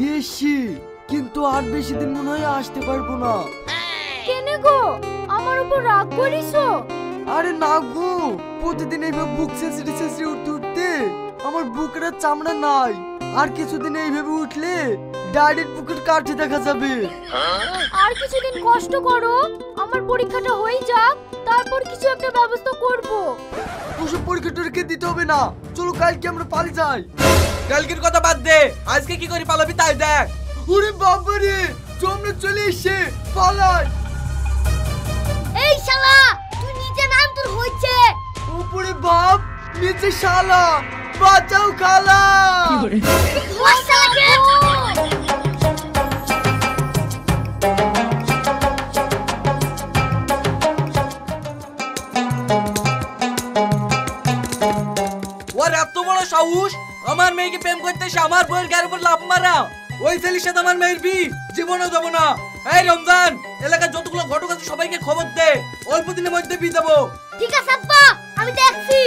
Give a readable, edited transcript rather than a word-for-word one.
AC, কিন্তু আর বেশি দিন মনে হয় আসতে পারবো না। কেনে গো, আমার উপর রাগ করিছো? আরে না গো, প্রতিদিন এইভাবে বুক ছেঁচড়ে ছেঁচড়ে উঠতে উঠতে আমার বুকের আর চামড়া নাই। আর কিছুদিন এইভাবে উঠলে ডাইরেক্ট বুকের কাঠি দেখা যাবে। আর কিছুদিন কষ্ট করো, আমার পরীক্ষাটা হয়ে যাক, তারপর কিছু একটা ব্যবস্থা করব। ওসব পরীক্ষা টরীক্ষা দিতে হবে না, চলো কালকে আমরা পালিয়ে যাই। কালকের কথা বাদ দে, আজকে কি করে পালাবি তাই দেখ। ওরে বাবারে, আমরা চলে এসে পালাই। এই শালা, তুই নিচে নাম, তোর হচ্ছে। উপরে বাপ, নিচে শালা, বাঁচাও খালা। ওই শালাকে ওর এত বড় সাহস, আমার মেয়েকে প্রেম করতে এসে আমার বউয়ের গায়ের উপর লাফ মারা। ওই ছেলের সাথে আমার মেয়ের বি জীবনেও যাবো না। এই রমজান, এলাকার যতগুলো ঘটক আছে সবাইকে খবর দে, অল্প দিনের মধ্যে বিয়ে দেবো। ঠিক আছে আব্বা, আমি দেখছি।